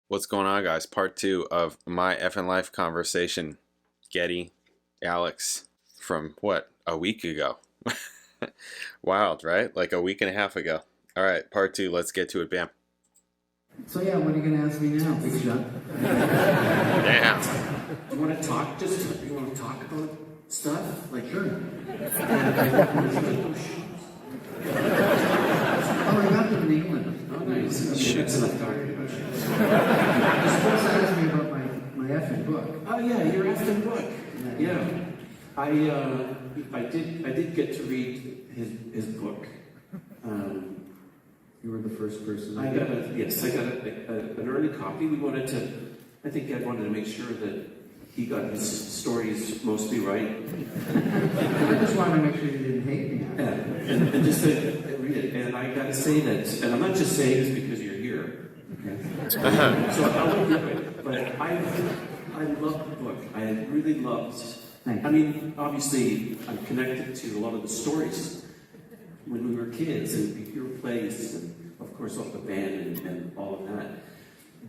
What's going on, guys? Part 2 of my Effin Life conversation. Geddy, Alex, from what? A week ago. Wild, right? Like a week and a half ago. All right, part 2. Let's get to it. Bam. So yeah, what are you going to ask me now, Big Shot? Damn. Do you want to talk? You want to talk about stuff? Like, sure. Oh, I got them in England. Oh, nice. Shoots. You're supposed to ask me about my effing book. Oh yeah, your effing book. Yeah. I did get to read his book. You were the first person. I got an early copy. I think Ed wanted to make sure that he got his stories mostly right. I just wanted to make sure you didn't hate me. Yeah, and just to read it. And I got to say that, and I'm not just saying this because you're here. Okay. So I'll do it. But I love the book. I really loved. I mean, obviously, I'm connected to a lot of the stories when we were kids and we were plays, and of course, off the band and all of that.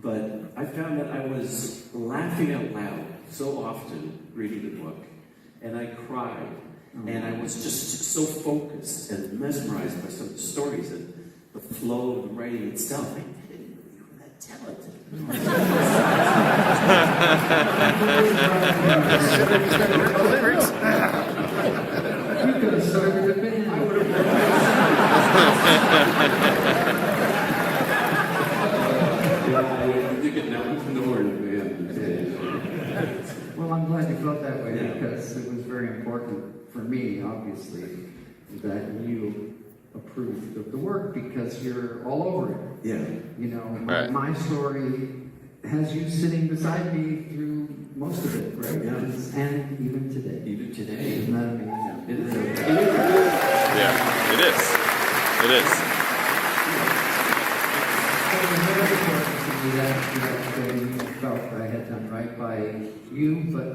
But I found that I was laughing out loud so often reading the book, and I cried, and I was just so focused and mesmerized by some of the stories and the flow of the writing itself. I didn't know you were that talented. You could have started a band. I would have. Well, I'm glad you felt that way because it was very important for me, obviously, that you approved of the work because you're all over it. Yeah. You know, my story has you sitting beside me through most of it, right? Yeah. And even today. Even today. Isn't that amazing? It is. Yeah, it is. It is. That felt I had done right by you, but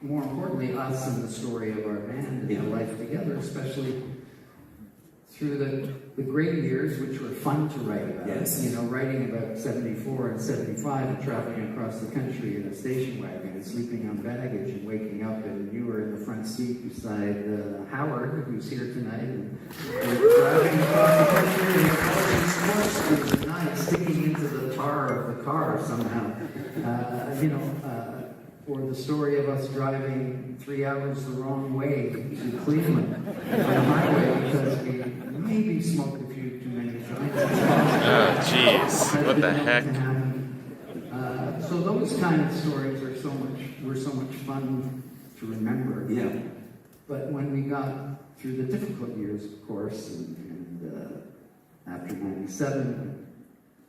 more importantly, us and the story of our band and the life together, especially through the great years, which were fun to write about. Yes. You know, writing about 74 and 75 and traveling across the country in a station wagon and sleeping on baggage and waking up, and you were in the front seat beside Howard, who's here tonight, and we're driving across the country and playing sports through the night, sticking into the tar of the car somehow. Or the story of us driving 3 hours the wrong way to Cleveland on the highway because we maybe smoked a few too many joints. Oh, jeez. What the heck? So those kind of stories were so much fun to remember. Yeah. But when we got through the difficult years, of course, and after 97,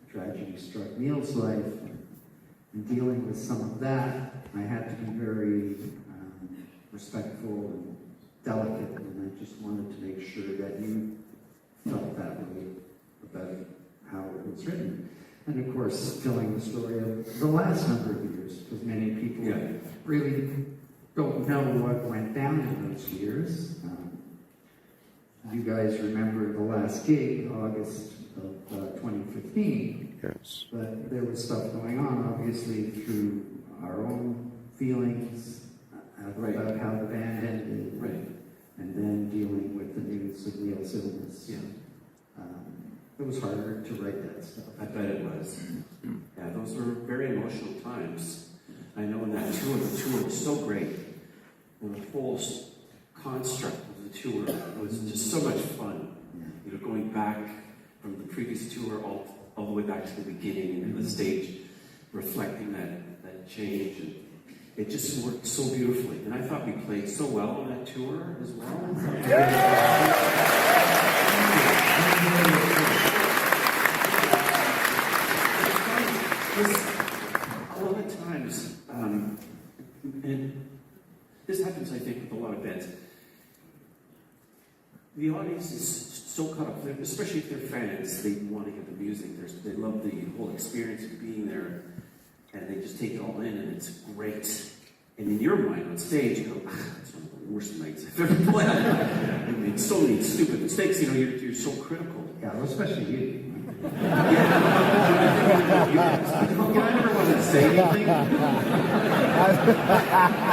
tragedy struck Neil's life, and dealing with some of that, I had to be very respectful and delicate, and I just wanted to make sure that you felt that way about how it was written. And of course, telling the story of the last number of years, because many people really don't know what went down in those years. You guys remember the last gig, August of 2015. Yes. But there was stuff going on, obviously, through our own feelings about how the band ended, and then dealing with the news of Neil's illness. Yeah. It was harder to write that stuff. I bet it was. Yeah, those were very emotional times. I know in that tour, the tour was so great. And the whole construct of the tour was just so much fun. You know, going back from the previous tour all the way back to the beginning and the stage, reflecting that change. And it just worked so beautifully. And I thought we played so well on that tour as well. A lot of times, and this happens, I think, with a lot of bands, the audience is so caught up, especially if they're fans, they want to hear the music, they love the whole experience of being there, and they just take it all in, and it's great. And in your mind, on stage, you go, it's one of the worst nights I've ever played. I mean, so many stupid mistakes, you know, you're so critical. Yeah, well, especially you. Yeah. say anything?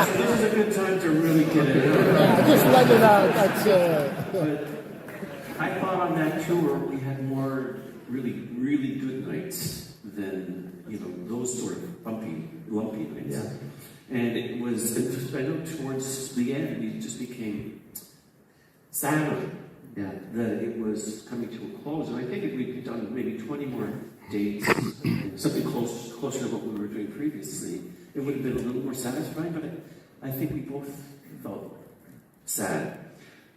So this is a good time to really get it out. Just let it out. But I thought on that tour we had more really, really good nights than, those sort of lumpy nights. Yeah. And it was, I know towards the end, it just became sadder that it was coming to a close. And I think if we'd done maybe 20 more dates, something closer to what we were doing previously, it would have been a little more satisfying, but I think we both felt sad.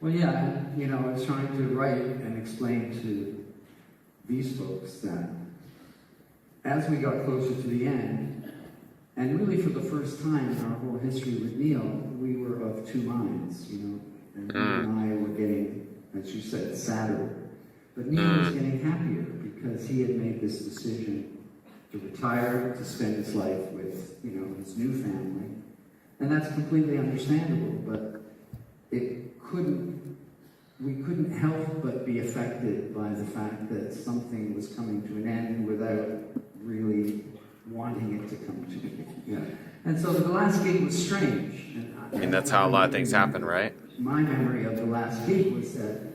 Well, yeah, I was trying to write and explain to these folks that as we got closer to the end, and really for the first time in our whole history with Neil, we were of two minds, and Neil and I were getting, as you said, sadder. But Neil was getting happier because he had made this decision to retire, to spend his life with, his new family. And that's completely understandable, but we couldn't help but be affected by the fact that something was coming to an end without really wanting it to come to an end. Yeah. And so the last gig was strange. And that's how a lot of things happen, right? My memory of the last gig was that,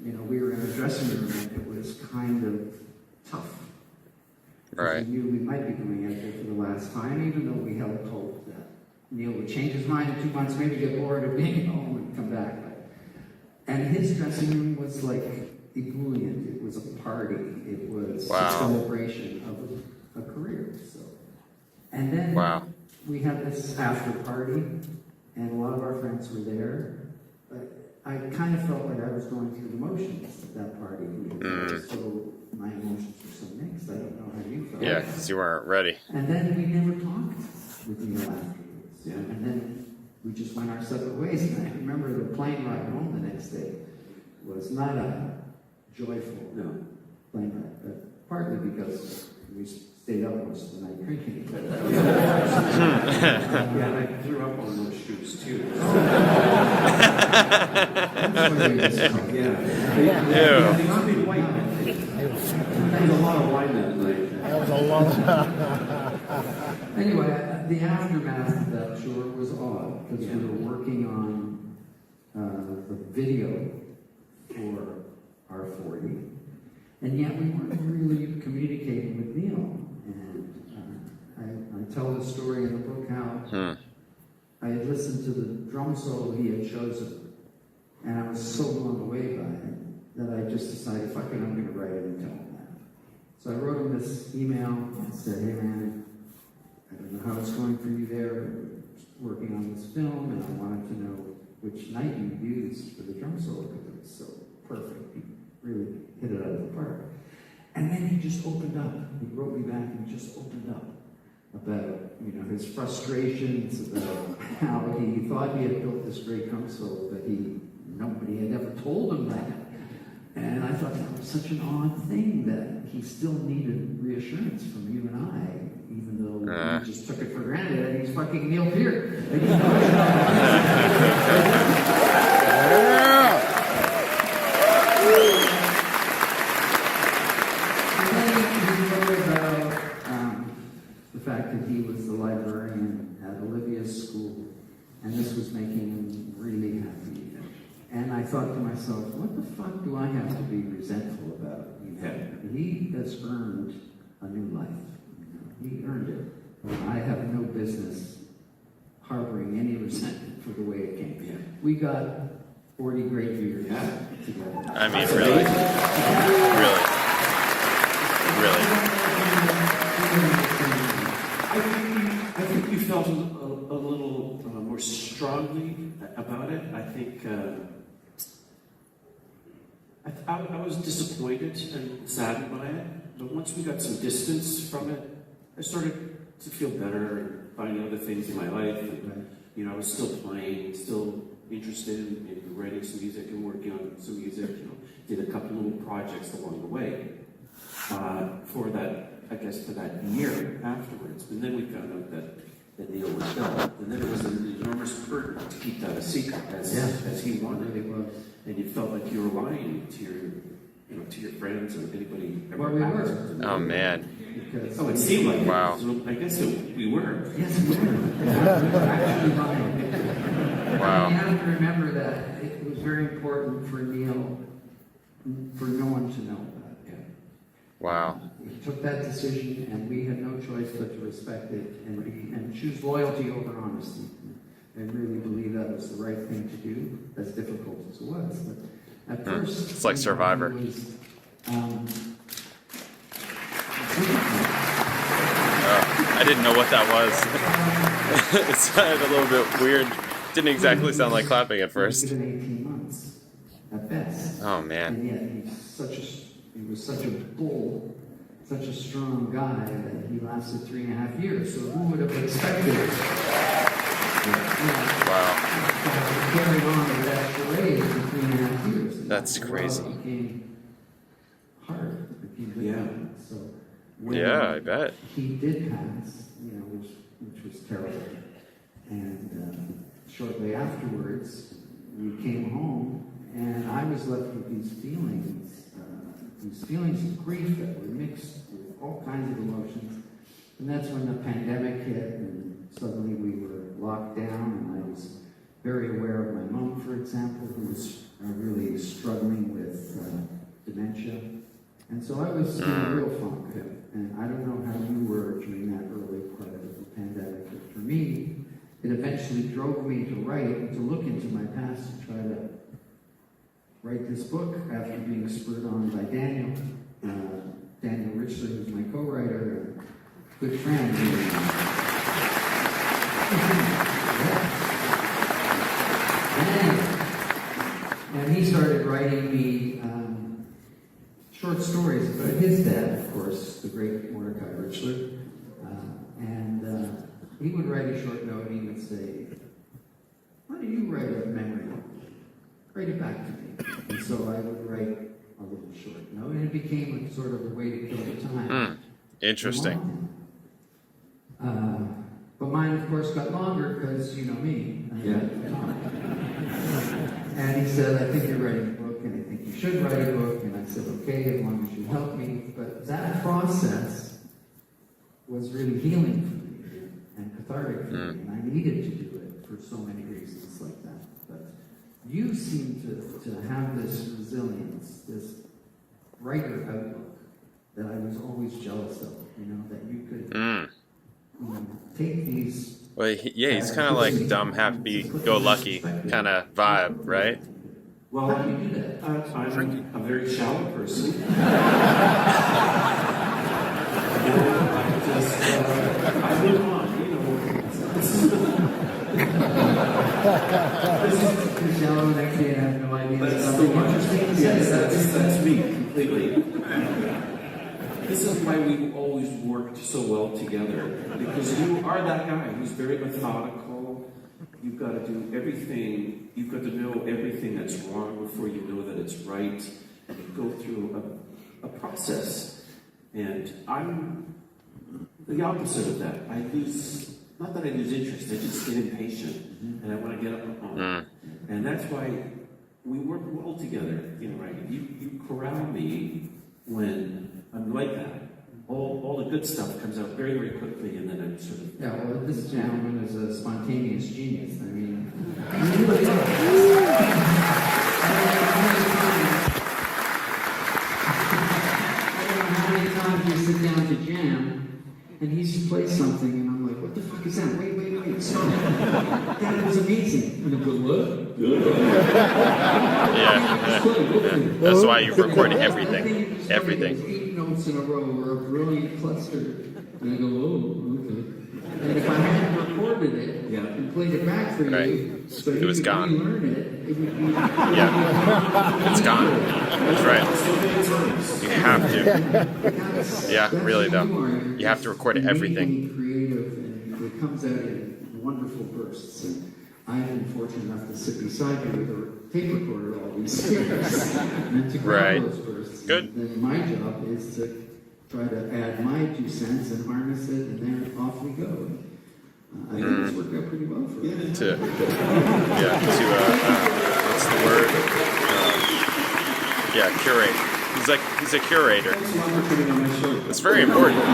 we were in a dressing room and it was kind of tough. Right. We knew we might be going out there for the last time, even though we held hope that Neil would change his mind in 2 months, maybe get bored of being home and come back. And his dressing room was like ebullient. It was a party. It was a celebration of a career. So, and then we had this after party, and a lot of our friends were there. But I kind of felt like I was going through the motions at that party. So my emotions were so mixed. I don't know how you felt. Yeah, because you weren't ready. And then we never talked with Neil afterwards. Yeah. And then we just went our separate ways. And I remember the plane ride home the next day was not a joyful plane ride, but partly because we stayed up most of the night drinking. Yeah, I threw up on those shoes too. That's what we just called. Yeah. Ew. There was a lot of wine that night. That was a lot. Anyway, the aftermath of that tour was odd because we were working on the video for our 40, and yet we weren't really communicating with Neil. And I tell the story in the book how I had listened to the drum solo he had chosen, and I was so blown away by it that I just decided, fuck it, I'm going to write it and tell him that. So I wrote him this email and said, hey man, I don't know how it's going for you there, but we're working on this film, and I wanted to know which night you used for the drum solo because it was so perfect. He really hit it out of the park. And then he just opened up. He wrote me back and just opened up about, his frustrations, about how he thought he had built this great drum solo, but nobody had ever told him that. And I thought that was such an odd thing that he still needed reassurance from you and I, even though he just took it for granted that he's fucking Neil Peart. And then he wrote about the fact that he was the librarian at Olivia's school, and this was making him really happy. And I thought to myself, what the fuck do I have to be resentful about? He has earned a new life. He earned it. I have no business harboring any resentment for the way it came. Yeah. We got 40 great years together. I mean, really. I think you felt a little more strongly about it. I think I was disappointed and saddened by it, but once we got some distance from it, I started to feel better and finding other things in my life. And, I was still playing, still interested in writing some music and working on some music. Did a couple little projects along the way for that year afterwards. And then we found out that Neil was done. And then it was an enormous burden to keep that a secret as he wanted. It was. And you felt like you were lying to to your friends and anybody ever Well, we happens were. to know? Oh man. Because Oh, it seemed like Wow. it. So I guess we were. yes, we were. We were actually lying. Wow. You have to remember that it was very important for Neil, for no one to know about it. Wow. He took that decision, and we had no choice but to respect it and choose loyalty over honesty. And really believe that was the right thing to do, as difficult as it was. But at first, It's like Survivor. It was, I didn't know what that was. It sounded a little bit weird. Didn't exactly sound like clapping at first. Given 18 months at best. Oh man. And yet he was such a bull, such a strong guy that he lasted 3.5 years. So who would have expected Wow. carried on with that charade for 3.5 years? And That's after a crazy. while, it became hard. It became Yeah. difficult. So when Yeah, I bet. he did pass, which was terrible. And shortly afterwards, we came home, and I was left with these feelings of grief that were mixed with all kinds of emotions. And that's when the pandemic hit, and suddenly we were locked down, and I was very aware of my mom, for example, who was really struggling with dementia. And so I was in a real funk. And I don't know how you were during that early part of the pandemic, but for me, it eventually drove me to write and to look into my past and try to write this book after being spurred on by Daniel. Daniel Richler, who's my co-writer, a good friend. And he started writing me short stories about his dad, of course, the great Mordecai Richler. He would write a short note and he would say, "Why don't you write a memory note? Write it back to me." And so I would write a little short note, and it became a sort of a way to kill the time. Interesting. But mine, of course, got longer because you know me. And he said, "I think you're writing a book, and I think you should write a book." And I said, "Okay, as long as you help me." But that process was really healing for me and cathartic for me, and I needed to do it for so many reasons like that. But you seem to have this resilience, this writer outlook that I was always jealous of. That you could take these. Well, he's kind of like dumb, happy-go-lucky kind of vibe, right? Well, How do you do that? I'm a very shallow person. I move on, You're shallow and actually I have no idea. That's the one. Yes, that's me completely. This is why we always worked so well together, because you are that guy who's very methodical. You've got to do everything. You've got to know everything that's wrong before you know that it's right, and you go through a process. And I'm the opposite of that. Not that I lose interest, I just get impatient, and I want to get up and on. And that's why we work well together. Right? You corral me when I'm like that. All the good stuff comes out very, very quickly, and then I'm sort of... Yeah, well, this gentleman is a spontaneous genius. I mean, I don't know how many times we sit down to jam, and he just plays something, and I'm like, "What the fuck is that? Wait, stop. That was amazing." And I go, "What?" Yeah. That's why you record everything. Everything. 8 notes in a row were a brilliant cluster. And I go, "Oh, okay." And if I hadn't recorded it and played it back for you, so it you was could gone. relearn it, it would be... Yeah. It's gone. That's right. You have to. Yeah, really though. You have to record everything. Creative, and it comes out in wonderful bursts. And I've been fortunate enough to sit beside you with a tape recorder all these years, and to grab those bursts. Good. And then my job is to try to add my 2 cents and harness it, and then off we go. I think it's worked out pretty well for us. What's the word? Curate. He's a curator. Thanks a lot for coming on my show. It's very important. You're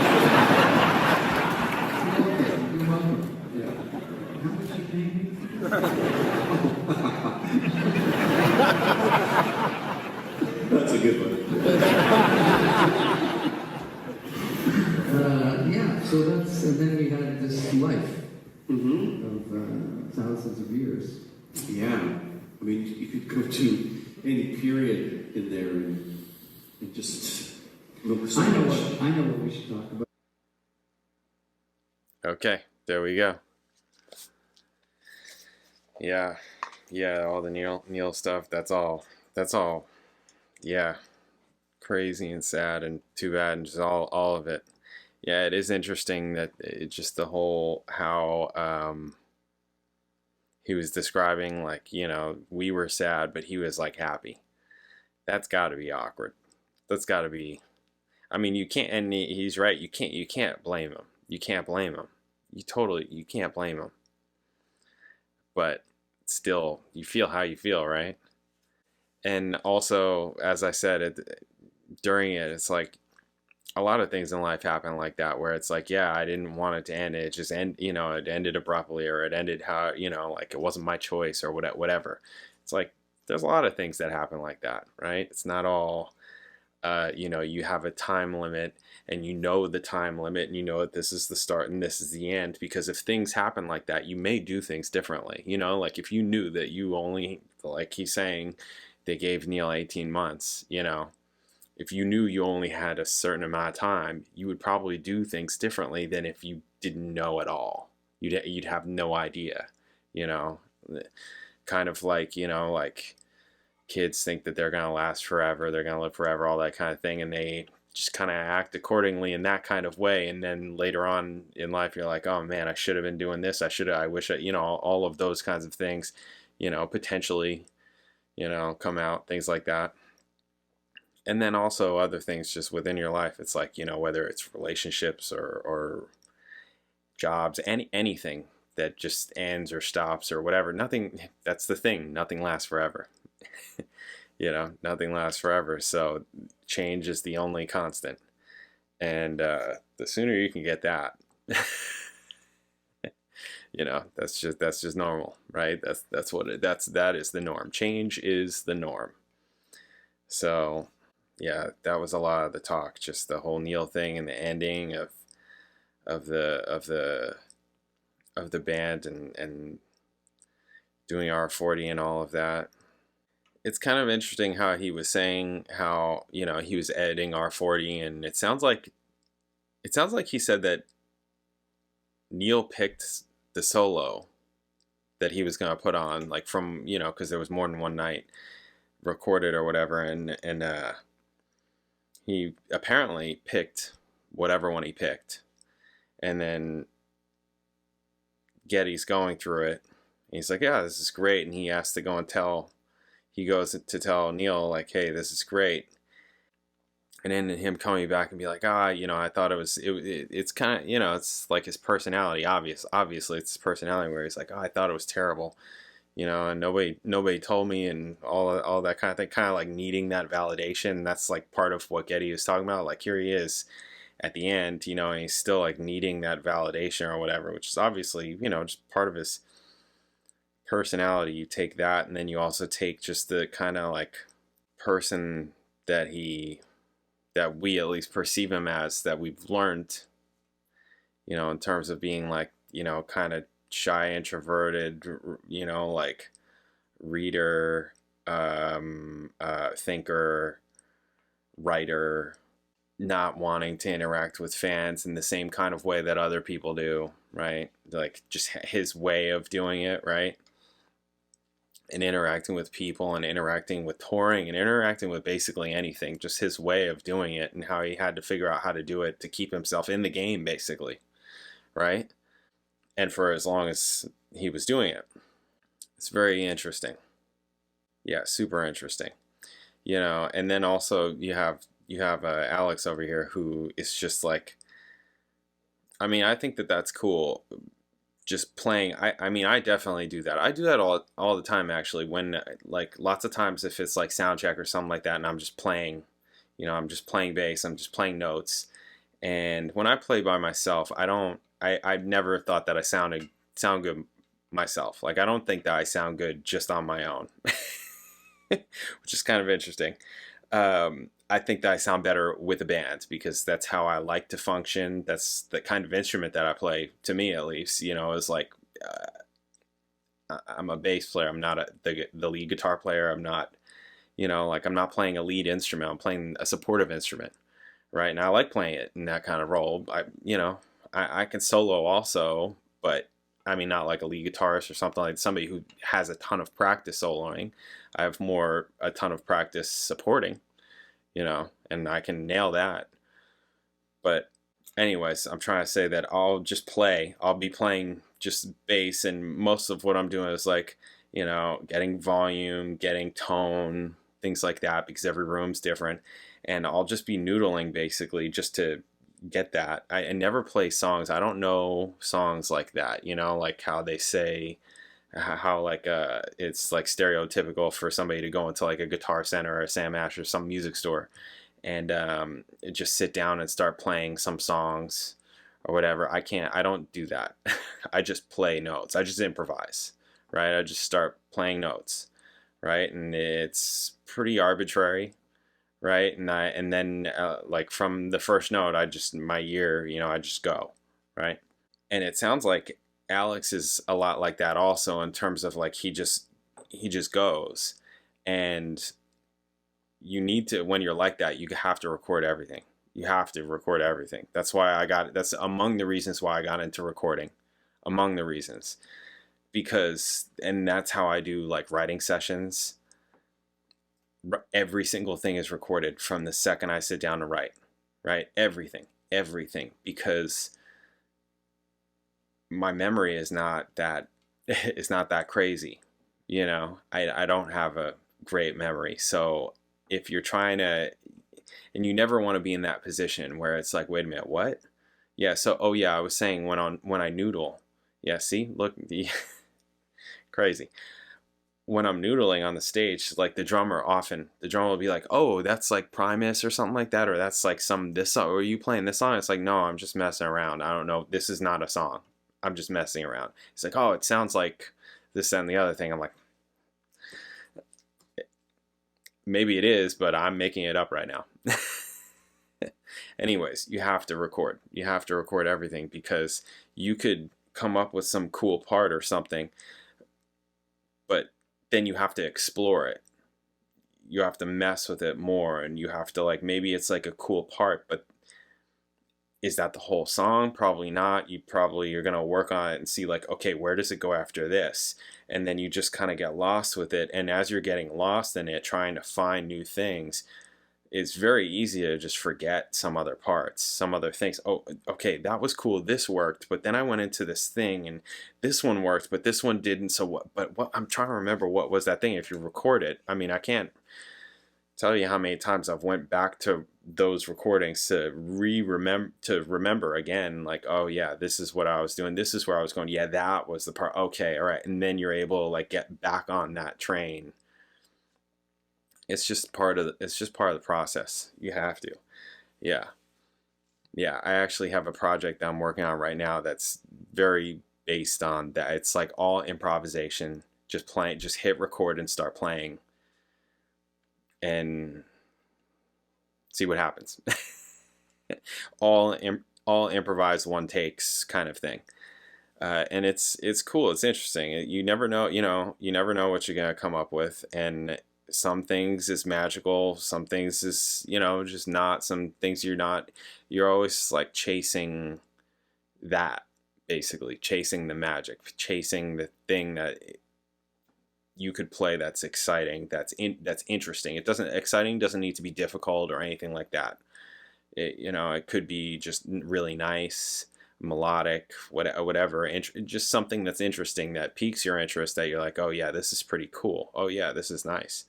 welcome. Yeah. How much you pay me? That's a good one. Yeah, so that's, and then we had this life Mm-hmm. of thousands of years. Yeah. I mean, you could go to any period in there and just look so I know much. what we should talk about. Okay, there we go. Yeah, all the Neil stuff. That's all. Yeah, crazy and sad and too bad and just all of it. Yeah, it is interesting that it just the whole how he was describing, like, you know, we were sad, but he was like happy. That's got to be awkward. That's got to be. I mean, you can't, and he's right. You can't blame him. You can't blame him. You can't blame him. But still, you feel how you feel, right? And also, as I said, during it, it's like a lot of things in life happen like that, where it's like, yeah, I didn't want it to end. It just it ended abruptly, or it ended how, like it wasn't my choice or whatever. It's like, there's a lot of things that happen like that, right? It's not all, you have a time limit and the time limit and that this is the start and this is the end, because if things happen like that, you may do things differently. Like if you knew that you only, like he's saying, they gave Neil 18 months, if you knew you only had a certain amount of time, you would probably do things differently than if you didn't know at all. You'd have no idea, kind of like, like kids think that they're going to last forever, they're going to live forever, all that kind of thing. And they just kind of act accordingly in that kind of way. And then later on in life, you're like, oh man, I should have been doing this. I wish all of those kinds of things, potentially, come out, things like that. And then also other things just within your life. It's like, whether it's relationships or jobs, anything that just ends or stops or whatever. That's the thing. Nothing lasts forever. Nothing lasts forever. So change is the only constant. And the sooner you can get that, that's just normal, right? That is the norm. Change is the norm. So yeah, that was a lot of the talk, just the whole Neil thing and the ending of the band and doing R40 and all of that. It's kind of interesting how he was saying how, he was editing R40, and it sounds like he said that Neil picked the solo that he was going to put on, like from, because there was more than one night recorded or whatever, and he apparently picked whatever one he picked, and then Geddy's going through it. He's like, yeah, this is great, and he has to go and he goes to tell Neil, like, hey, this is great. And then him coming back and be like, I thought it's kind of, it's like his personality, obviously it's his personality, where he's like, I thought it was terrible, and nobody told me, and all that kind of thing, kind of like needing that validation. That's like part of what Geddy was talking about. Like, here he is at the end, and he's still like needing that validation or whatever, which is obviously, just part of his personality. You take that, and then you also take just the kind of like person that we at least perceive him as, that we've learned, in terms of being like, kind of shy, introverted, like reader, thinker, writer, not wanting to interact with fans in the same kind of way that other people do, right? Like just his way of doing it, right? And interacting with people and interacting with touring and interacting with basically anything, just his way of doing it, and how he had to figure out how to do it to keep himself in the game, basically, right? And for as long as he was doing it. It's very interesting. Yeah, super interesting. And then also you have Alex over here, who is just like, I mean, I think that's cool. Just playing. I mean, I definitely do that. I do that all the time, actually, when like lots of times if it's like sound check or something like that, and I'm just playing, You know, I'm just playing bass, I'm just playing notes. And when I play by myself, I've never thought that I sound good myself. Like, I don't think that I sound good just on my own, which is kind of interesting. I think that I sound better with a band because that's how I like to function. That's the kind of instrument that I play, to me at least, you know, is like, I'm a bass player. I'm not the lead guitar player. I'm not, you know, like, I'm not playing a lead instrument. I'm playing a supportive instrument, right? And I like playing it in that kind of role. I can solo also, but I mean, not like a lead guitarist or something, like somebody who has a ton of practice soloing. I have a ton of practice supporting, you know, and I can nail that. But anyways, I'm trying to say that I'll be playing just bass, and most of what I'm doing is like, you know, getting volume, getting tone, things like that, because every room's different. And I'll just be noodling basically just to get that. I never play songs. I don't know songs like that, you know, like how they say, how like it's like stereotypical for somebody to go into like a Guitar Center or a Sam Ash or some music store and just sit down and start playing some songs or whatever. I don't do that. I just play notes. I just improvise, right? I just start playing notes, right? And it's pretty arbitrary, right? And then like from the first note, my ear, you know, I just go, right? And it sounds like Alex is a lot like that also, in terms of like he just goes. And you need to, when you're like that, you have to record everything. You have to record everything. That's why that's among the reasons why I got into recording, among the reasons, because, and that's how I do like writing sessions. Every single thing is recorded from the second I sit down to write, right? Everything, because my memory is not that crazy, you know. I don't have a great memory. So if you're trying to, and you never want to be in that position where it's like, wait a minute, what? Yeah, so I was saying when I noodle, yeah, see, look, crazy. When I'm noodling on the stage, like the drummer will be like, oh, that's like Primus or something like that, or that's like this song, or are you playing this song? It's like, no, I'm just messing around. I don't know, this is not a song. I'm just messing around. It's like, oh, it sounds like this and the other thing. I'm like, maybe it is, but I'm making it up right now. Anyways, you have to record. You have to record everything, because you could come up with some cool part or something, but then you have to explore it. You have to mess with it more, and you have to, like, maybe it's like a cool part, but is that the whole song? Probably not. You're going to work on it and see like, okay, where does it go after this? And then you just kind of get lost with it. And as you're getting lost in it, trying to find new things, it's very easy to just forget some other parts, some other things. Oh, okay, that was cool. This worked, but then I went into this thing and this one worked, but this one didn't. So what, I'm trying to remember what was that thing. If you record it, I mean, I can't tell you how many times I've went back to those recordings to remember again, like, oh yeah, this is what I was doing, this is where I was going, yeah, that was the part, okay, all right. And then you're able to like get back on that train. It's just part of the process. You have to. Yeah, I actually have a project that I'm working on right now that's very based on that. It's like all improvisation, just hit record and start playing and see what happens. all improvised, one takes kind of thing. And it's cool. It's interesting. You never know, you never know what you're going to come up with. And some things is magical. Some things is, just not. Some things you're always like chasing that, basically chasing the magic, chasing the thing that you could play that's exciting, that's interesting. Exciting doesn't need to be difficult or anything like that. It could be just really nice, melodic, whatever, just something that's interesting, that piques your interest, that you're like, oh yeah, this is pretty cool. Oh yeah, this is nice.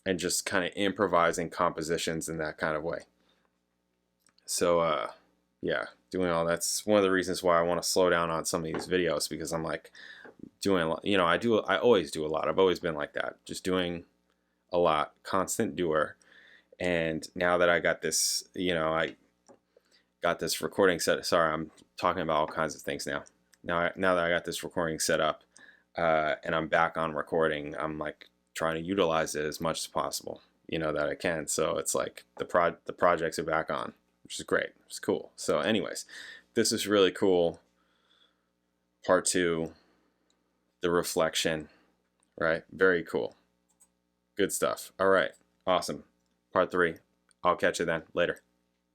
And just kind of improvising compositions in that kind of way. So yeah, doing all that's one of the reasons why I want to slow down on some of these videos, because I'm like doing a lot. I always do a lot. I've always been like that, just doing a lot, constant doer. And now that I got this, I got this recording set. Sorry, I'm talking about all kinds of things now. Now that I got this recording set up, and I'm back on recording, I'm like trying to utilize it as much as possible, that I can. So it's like the projects are back on, which is great. It's cool. So anyways, this is really cool. Part 2, the reflection, right? Very cool. Good stuff. All right. Awesome. Part 3. I'll catch you then. Later.